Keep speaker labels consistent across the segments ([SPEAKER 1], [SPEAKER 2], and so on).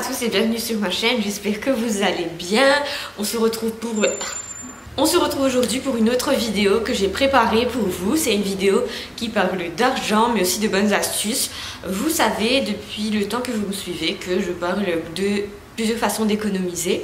[SPEAKER 1] à tous et bienvenue sur ma chaîne, j'espère que vous allez bien. On se retrouve aujourd'hui pour une autre vidéo que j'ai préparée pour vous. C'est une vidéo qui parle d'argent mais aussi de bonnes astuces. Vous savez depuis le temps que vous me suivez que je parle de plusieurs façons d'économiser.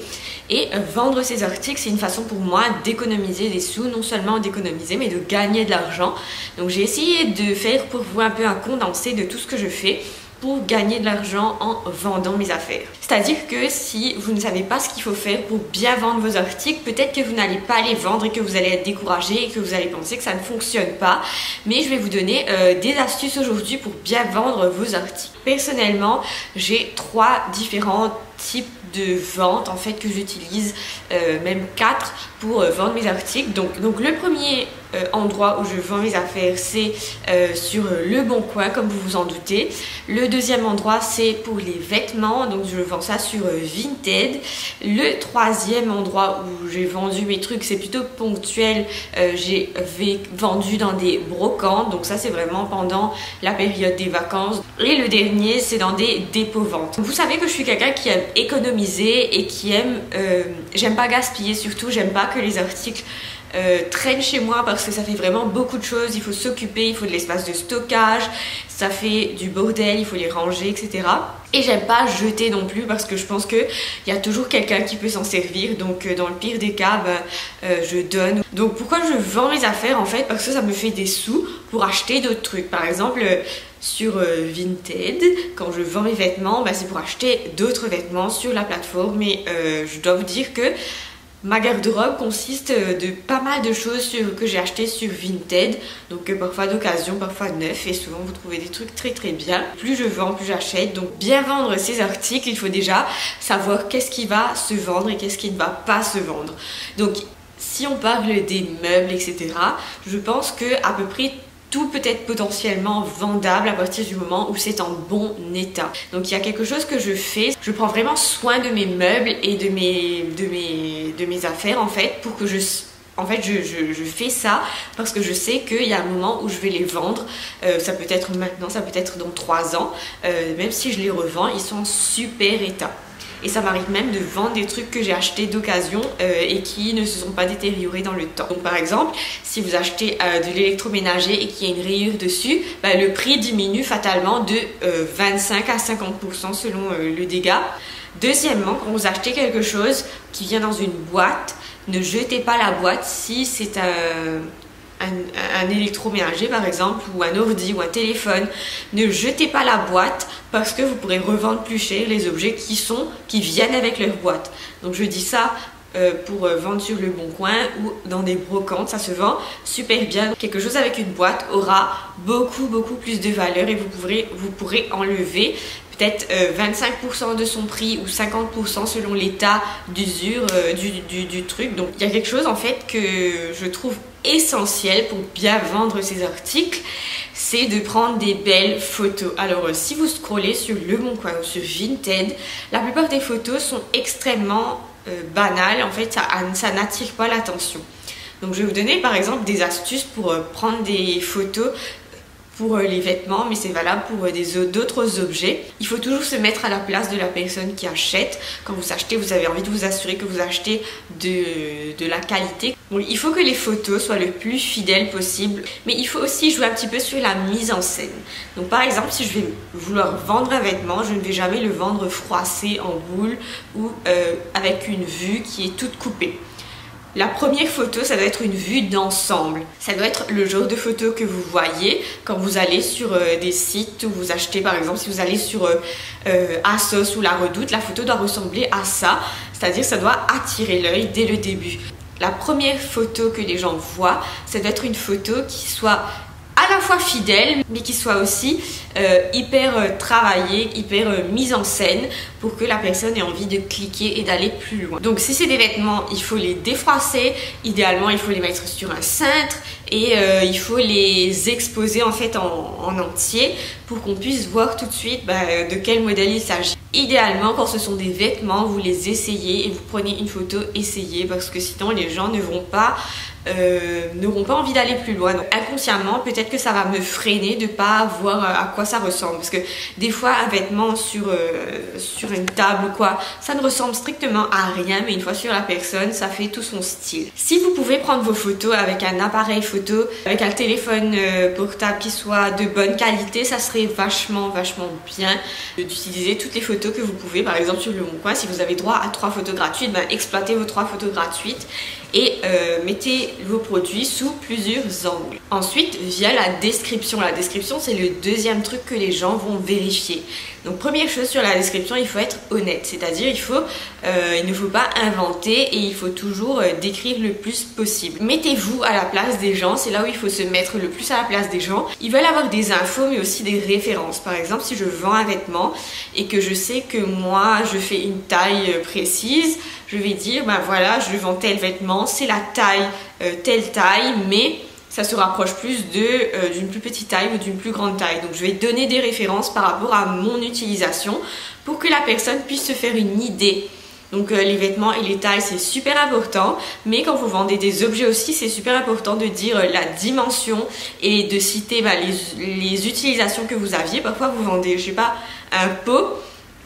[SPEAKER 1] Et vendre ces articles, c'est une façon pour moi d'économiser des sous, non seulement d'économiser mais de gagner de l'argent. Donc j'ai essayé de faire pour vous un peu un condensé de tout ce que je fais pour gagner de l'argent en vendant mes affaires. C'est-à-dire que si vous ne savez pas ce qu'il faut faire pour bien vendre vos articles, peut-être que vous n'allez pas les vendre et que vous allez être découragé et que vous allez penser que ça ne fonctionne pas. Mais je vais vous donner des astuces aujourd'hui pour bien vendre vos articles. Personnellement, j'ai 3 différents types de vente en fait que j'utilise, même 4 pour vendre mes articles. Donc le premier endroit où je vends mes affaires, c'est sur Le Bon Coin, comme vous vous en doutez. Le deuxième endroit, c'est pour les vêtements, donc je vends ça sur Vinted. Le troisième endroit où j'ai vendu mes trucs, c'est plutôt ponctuel, j'ai vendu dans des brocantes, donc ça c'est vraiment pendant la période des vacances. Et le dernier, c'est dans des dépôts-ventes. Vous savez que je suis quelqu'un qui aime économiser et qui aime, j'aime pas gaspiller, surtout j'aime pas que les articles traînent chez moi parce que ça fait vraiment beaucoup de choses. Il faut s'occuper, il faut de l'espace de stockage, ça fait du bordel, il faut les ranger, etc. Et j'aime pas jeter non plus parce que je pense qu'il y a toujours quelqu'un qui peut s'en servir. Donc dans le pire des cas, je donne. Donc pourquoi je vends mes affaires en fait? Parce que ça me fait des sous pour acheter d'autres trucs. Par exemple, sur Vinted, quand je vends mes vêtements, c'est pour acheter d'autres vêtements sur la plateforme. Et je dois vous dire que ma garde-robe consiste de pas mal de choses que j'ai achetées sur Vinted, donc parfois d'occasion, parfois neuf, et souvent vous trouvez des trucs très très bien. Plus je vends, plus j'achète. Donc bien vendre ces articles, il faut déjà savoir qu'est-ce qui va se vendre et qu'est-ce qui ne va pas se vendre. Donc si on parle des meubles, etc., je pense que à peu près tout peut être potentiellement vendable à partir du moment où c'est en bon état. Donc il y a quelque chose que je fais, je prends vraiment soin de mes meubles et de mes affaires en fait, pour que je fais ça parce que je sais qu'il y a un moment où je vais les vendre. Ça peut être maintenant, ça peut être dans 3 ans. Même si je les revends, ils sont en super état. Et ça m'arrive même de vendre des trucs que j'ai achetés d'occasion et qui ne se sont pas détériorés dans le temps. Donc par exemple, si vous achetez de l'électroménager et qu'il y a une rayure dessus, le prix diminue fatalement de 25 à 50% selon le dégât. Deuxièmement, quand vous achetez quelque chose qui vient dans une boîte, ne jetez pas la boîte si c'est un électroménager par exemple, ou un ordi ou un téléphone. Ne jetez pas la boîte parce que vous pourrez revendre plus cher les objets qui viennent avec leur boîte. Donc je dis ça pour vendre sur Le Bon Coin ou dans des brocantes, ça se vend super bien. Quelque chose avec une boîte aura beaucoup plus de valeur et vous pourrez enlever peut-être 25% de son prix ou 50% selon l'état d'usure du truc. Donc il y a quelque chose en fait que je trouve essentiel pour bien vendre ces articles, c'est de prendre des belles photos. Alors si vous scrollez sur Le Bon Coin ou sur Vinted, la plupart des photos sont extrêmement banales, en fait ça n'attire pas l'attention. Donc je vais vous donner par exemple des astuces pour prendre des photos pour les vêtements, mais c'est valable pour d'autres objets. Il faut toujours se mettre à la place de la personne qui achète. Quand vous achetez, vous avez envie de vous assurer que vous achetez de la qualité. Donc, il faut que les photos soient le plus fidèles possible, mais il faut aussi jouer un petit peu sur la mise en scène. Donc par exemple, si je vais vouloir vendre un vêtement, je ne vais jamais le vendre froissé en boule ou avec une vue qui est toute coupée. La première photo, ça doit être une vue d'ensemble. Ça doit être le genre de photo que vous voyez quand vous allez sur des sites où vous achetez, par exemple, si vous allez sur ASOS ou La Redoute, la photo doit ressembler à ça. C'est-à-dire ça doit attirer l'œil dès le début. La première photo que les gens voient, ça doit être une photo qui soit à la fois fidèle, mais qui soit aussi hyper travaillée, hyper mise en scène pour que la personne ait envie de cliquer et d'aller plus loin. Donc si c'est des vêtements, il faut les défroisser, idéalement il faut les mettre sur un cintre et il faut les exposer en fait en entier pour qu'on puisse voir tout de suite de quel modèle il s'agit. Idéalement, quand ce sont des vêtements, vous les essayez et vous prenez une photo essayée parce que sinon les gens n'auront pas envie d'aller plus loin. Donc inconsciemment, peut-être que ça va me freiner de pas voir à quoi ça ressemble. Parce que des fois, un vêtement sur une table ou quoi, ça ne ressemble strictement à rien, mais une fois sur la personne, ça fait tout son style. Si vous pouvez prendre vos photos avec un appareil photo, avec un téléphone portable qui soit de bonne qualité, ça serait vachement bien d'utiliser toutes les photos que vous pouvez. Par exemple, sur Le Bon Coin, si vous avez droit à 3 photos gratuites, ben, exploitez vos 3 photos gratuites et mettez vos produits sous plusieurs angles. Ensuite vient la description. La description, c'est le deuxième truc que les gens vont vérifier. Donc première chose sur la description, il faut être honnête, c'est-à-dire il ne faut pas inventer et il faut toujours décrire le plus possible. Mettez-vous à la place des gens, c'est là où il faut se mettre le plus à la place des gens. Ils veulent avoir des infos mais aussi des références. Par exemple, si je vends un vêtement et que je sais que moi je fais une taille précise, je vais dire ben voilà, je vends tel vêtement, c'est la taille, telle taille, mais ça se rapproche plus d'une plus petite taille ou d'une plus grande taille. Donc je vais donner des références par rapport à mon utilisation pour que la personne puisse se faire une idée. Donc les vêtements et les tailles, c'est super important, mais quand vous vendez des objets aussi, c'est super important de dire la dimension et de citer les utilisations que vous aviez. Parfois vous vendez, je sais pas, un pot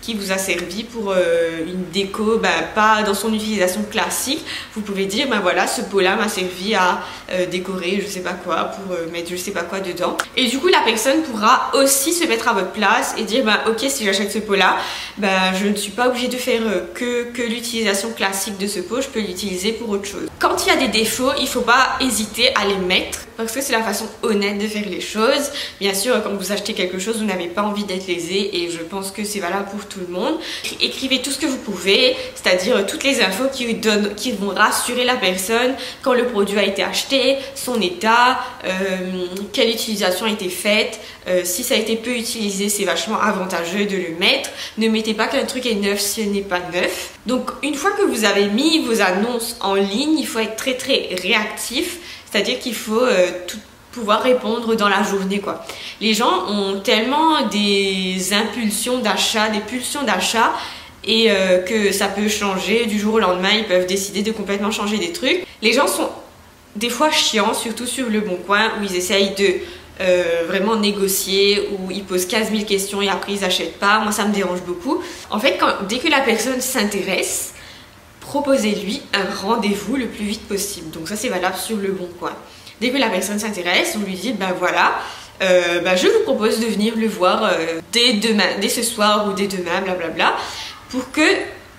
[SPEAKER 1] qui vous a servi pour une déco, pas dans son utilisation classique. Vous pouvez dire, voilà, ce pot-là m'a servi à décorer je sais pas quoi, pour mettre je sais pas quoi dedans. Et du coup, la personne pourra aussi se mettre à votre place et dire, ok, si j'achète ce pot-là, je ne suis pas obligée de faire que l'utilisation classique de ce pot, je peux l'utiliser pour autre chose. Quand il y a des défauts, il faut pas hésiter à les mettre, parce que c'est la façon honnête de faire les choses. Bien sûr, quand vous achetez quelque chose, vous n'avez pas envie d'être lésé, et je pense que c'est valable pour tout le monde. Écrivez tout ce que vous pouvez, c'est-à-dire toutes les infos qui vont rassurer la personne quand le produit a été acheté, son état, quelle utilisation a été faite. Si ça a été peu utilisé, c'est vachement avantageux de le mettre. Ne mettez pas qu'un truc est neuf si ce n'est pas neuf. Donc une fois que vous avez mis vos annonces en ligne, il faut être très réactif, c'est-à-dire qu'il faut pouvoir répondre dans la journée, quoi. Les gens ont tellement des impulsions d'achat, des pulsions d'achat, et que ça peut changer du jour au lendemain. Ils peuvent décider de complètement changer des trucs. Les gens sont des fois chiants, surtout sur Le Bon Coin, où ils essayent de vraiment négocier, où ils posent 15 000 questions et après ils n'achètent pas. Moi, ça me dérange beaucoup. En fait, dès que la personne s'intéresse, proposez-lui un rendez-vous le plus vite possible. Donc ça, c'est valable sur Le Bon Coin. Dès que la personne s'intéresse, vous lui dites, voilà, je vous propose de venir le voir dès demain, dès ce soir ou dès demain, blablabla, pour que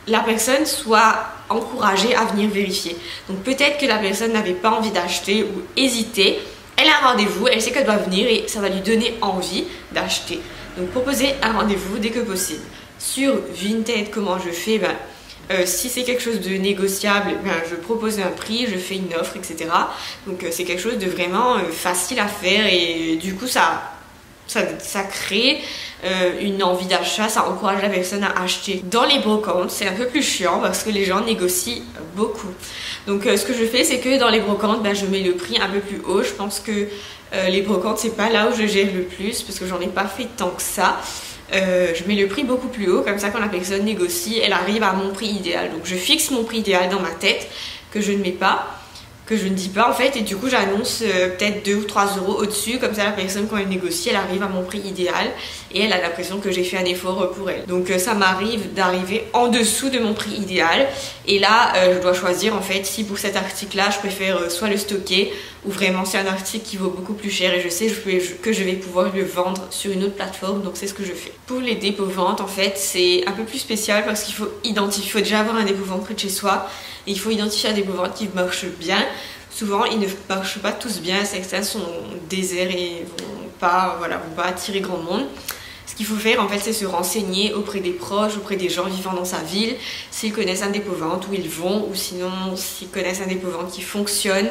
[SPEAKER 1] la personne soit encouragée à venir vérifier. Donc peut-être que la personne n'avait pas envie d'acheter ou hésitait, elle a un rendez-vous, elle sait qu'elle doit venir et ça va lui donner envie d'acheter. Donc proposez un rendez-vous dès que possible. Sur Vinted, comment je fais? Si c'est quelque chose de négociable, je propose un prix, je fais une offre, etc. Donc c'est quelque chose de vraiment facile à faire, et du coup ça crée une envie d'achat, ça encourage la personne à acheter. Dans les brocantes, c'est un peu plus chiant parce que les gens négocient beaucoup. Donc ce que je fais, c'est que dans les brocantes, je mets le prix un peu plus haut. Je pense que les brocantes, c'est pas là où je gère le plus, parce que j'en ai pas fait tant que ça. Je mets le prix beaucoup plus haut, comme ça quand la personne négocie, elle arrive à mon prix idéal. Donc je fixe mon prix idéal dans ma tête, que je ne mets pas, que je ne dis pas en fait, et du coup j'annonce peut-être 2 ou 3 euros au-dessus, comme ça la personne quand elle négocie, elle arrive à mon prix idéal et elle a l'impression que j'ai fait un effort pour elle. Donc ça m'arrive d'arriver en dessous de mon prix idéal, et là je dois choisir en fait si pour cet article là je préfère soit le stocker, ou vraiment c'est un article qui vaut beaucoup plus cher et je sais que je vais pouvoir le vendre sur une autre plateforme, donc c'est ce que je fais. Pour les dépôts-ventes, en fait c'est un peu plus spécial parce qu'il faut déjà avoir un dépôt-vente près de chez soi, et il faut identifier un dépôt-vente qui marche bien. Souvent ils ne marchent pas tous bien, certains sont déserts et vont pas attirer grand monde. Ce qu'il faut faire en fait, c'est se renseigner auprès des proches, auprès des gens vivant dans sa ville, s'ils connaissent un dépôt-vente où ils vont, ou sinon s'ils connaissent un dépôt-vente qui fonctionne.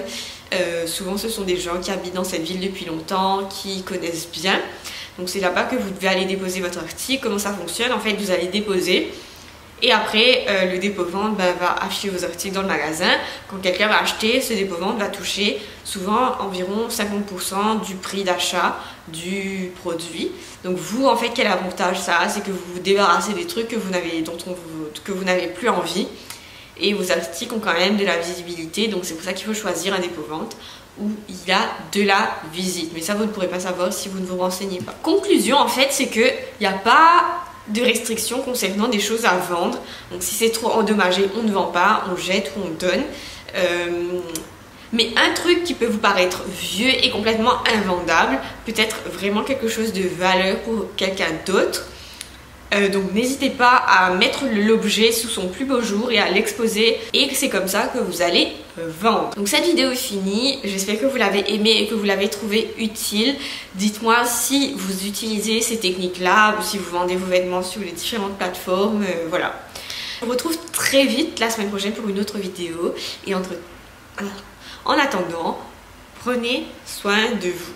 [SPEAKER 1] Souvent ce sont des gens qui habitent dans cette ville depuis longtemps, qui connaissent bien. Donc c'est là-bas que vous devez aller déposer votre article. Comment ça fonctionne? En fait, vous allez déposer, et après le dépôt-vente va afficher vos articles dans le magasin. Quand quelqu'un va acheter, ce dépôt-vente va toucher souvent environ 50% du prix d'achat du produit. Donc vous, en fait, quel avantage ça a? C'est que vous vous débarrassez des trucs que vous n'avez plus envie, et vos articles ont quand même de la visibilité. Donc c'est pour ça qu'il faut choisir un dépôt-vente où il y a de la visite. Mais ça, vous ne pourrez pas savoir si vous ne vous renseignez pas. Conclusion, en fait, c'est qu'il n'y a pas de restrictions concernant des choses à vendre. Donc si c'est trop endommagé, on ne vend pas, on jette ou on donne. Mais un truc qui peut vous paraître vieux et complètement invendable peut être vraiment quelque chose de valeur pour quelqu'un d'autre. Donc n'hésitez pas à mettre l'objet sous son plus beau jour et à l'exposer, et c'est comme ça que vous allez vendre. Donc cette vidéo est finie, j'espère que vous l'avez aimée et que vous l'avez trouvée utile. Dites-moi si vous utilisez ces techniques-là ou si vous vendez vos vêtements sur les différentes plateformes, voilà. On se retrouve très vite la semaine prochaine pour une autre vidéo, et en attendant, prenez soin de vous.